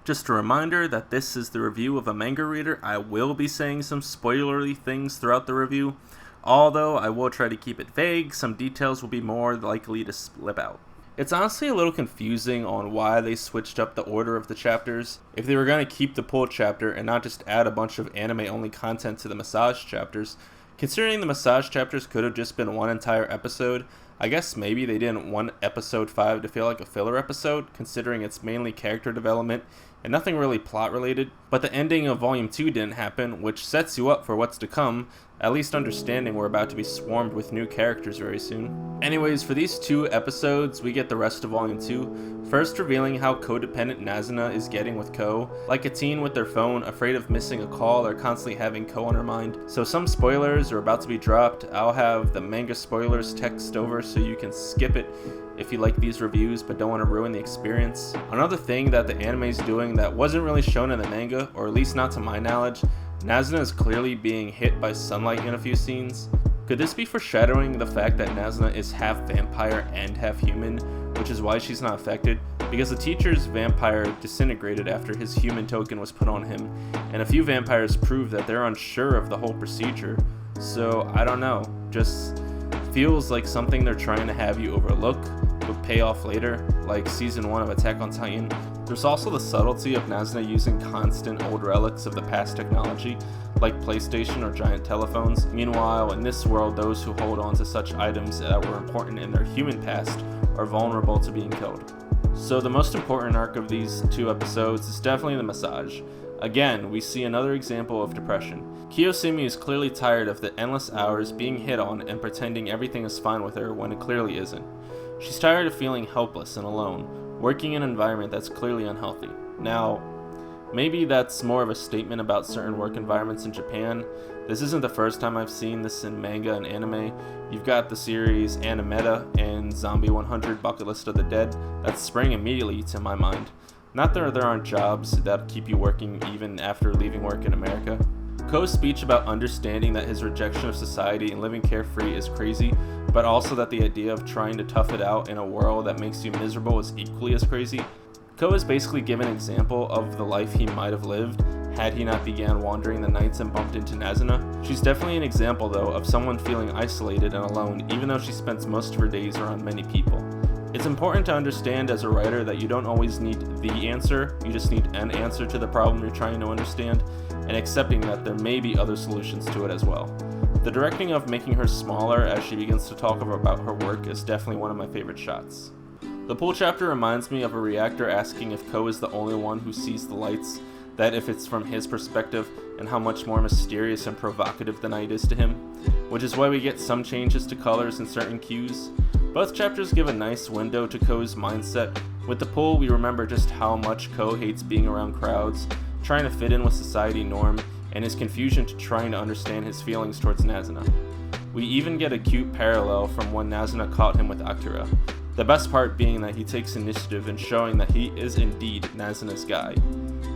Just a reminder that this is the review of a manga reader. I will be saying some spoilery things throughout the review. Although I will try to keep it vague, some details will be more likely to slip out. It's honestly a little confusing on why they switched up the order of the chapters. If they were going to keep the pool chapter and not just add a bunch of anime-only content to the massage chapters, considering the massage chapters could have just been one entire episode, I guess maybe they didn't want episode 5 to feel like a filler episode, considering it's mainly character development and nothing really plot related. But the ending of volume 2 didn't happen, which sets you up for what's to come, at least understanding we're about to be swarmed with new characters very soon. Anyways, for these 2 episodes, we get the rest of volume 2, first revealing how codependent Nazuna is getting with Ko. Like a teen with their phone, afraid of missing a call or constantly having Ko on her mind. So some spoilers are about to be dropped. I'll have the manga spoilers text over so you can skip it if you like these reviews but don't want to ruin the experience. Another thing that the anime is doing that wasn't really shown in the manga, or at least not to my knowledge, Nazuna is clearly being hit by sunlight in a few scenes. Could this be foreshadowing the fact that Nazuna is half vampire and half human, which is why she's not affected? Because the teacher's vampire disintegrated after his human token was put on him, and a few vampires prove that they're unsure of the whole procedure. So I don't know, just feels like something they're trying to have you overlook would pay off later, like season 1 of Attack on Titan. There's also the subtlety of Nazuna using constant old relics of the past technology, like PlayStation or giant telephones. Meanwhile, in this world, those who hold on to such items that were important in their human past are vulnerable to being killed. So the most important arc of these 2 episodes is definitely the massage. Again, we see another example of depression. Kiyosumi is clearly tired of the endless hours being hit on and pretending everything is fine with her when it clearly isn't. She's tired of feeling helpless and alone, working in an environment that's clearly unhealthy. Now, maybe that's more of a statement about certain work environments in Japan. This isn't the first time I've seen this in manga and anime. You've got the series Animeta and Zombie 100 Bucket List of the Dead that spring immediately to my mind. Not that there aren't jobs that keep you working even after leaving work in America. Ko's speech about understanding that his rejection of society and living carefree is crazy, but also that the idea of trying to tough it out in a world that makes you miserable is equally as crazy. Ko is basically given an example of the life he might have lived had he not began wandering the nights and bumped into Nazuna. She's definitely an example though of someone feeling isolated and alone even though she spends most of her days around many people. It's important to understand as a writer that you don't always need the answer, you just need an answer to the problem you're trying to understand, and accepting that there may be other solutions to it as well. The directing of making her smaller as she begins to talk about her work is definitely one of my favorite shots. The pool chapter reminds me of a reactor asking if Ko is the only one who sees the lights, that if it's from his perspective, and how much more mysterious and provocative the night is to him, which is why we get some changes to colors and certain cues. Both chapters give a nice window to Ko's mindset. With the pool, we remember just how much Ko hates being around crowds, trying to fit in with society norm, and his confusion to trying to understand his feelings towards Nazuna. We even get a cute parallel from when Nazuna caught him with Akira. The best part being that he takes initiative in showing that he is indeed Nazuna's guy.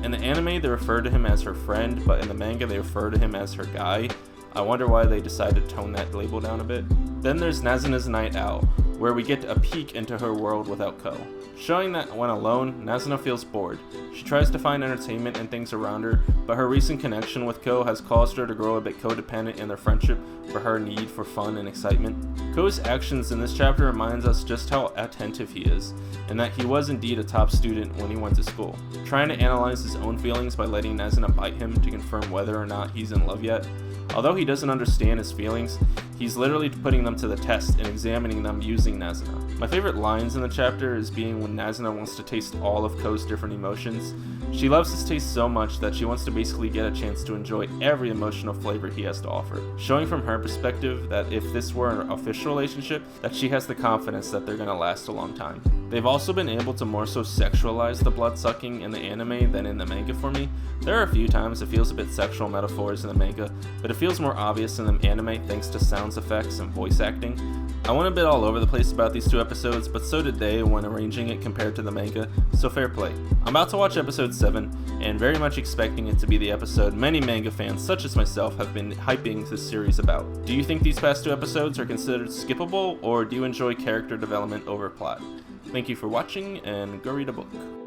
In the anime, they refer to him as her friend, but in the manga, they refer to him as her guy. I wonder why they decided to tone that label down a bit. Then there's Nazuna's Night Out, where we get a peek into her world without Ko, showing that when alone, Nazuna feels bored. She tries to find entertainment and things around her, but her recent connection with Ko has caused her to grow a bit codependent in their friendship for her need for fun and excitement. Ko's actions in this chapter reminds us just how attentive he is, and that he was indeed a top student when he went to school, trying to analyze his own feelings by letting Nazuna bite him to confirm whether or not he's in love yet. Although he doesn't understand his feelings, he's literally putting them to the test and examining them using Nazuna. My favorite lines in the chapter is being when Nazuna wants to taste all of Ko's different emotions. She loves his taste so much that she wants to basically get a chance to enjoy every emotional flavor he has to offer, showing from her perspective that if this were an official relationship, that she has the confidence that they're gonna last a long time. They've also been able to more so sexualize the blood sucking in the anime than in the manga for me. There are a few times it feels a bit sexual metaphors in the manga, but it feels more obvious in the anime thanks to sound effects and voice acting. I went a bit all over the place about these 2 episodes, but so did they when arranging it compared to the manga, so fair play. I'm about to watch episode 7, and very much expecting it to be the episode many manga fans such as myself have been hyping this series about. Do you think these past 2 episodes are considered skippable, or do you enjoy character development over plot? Thank you for watching, and go read a book.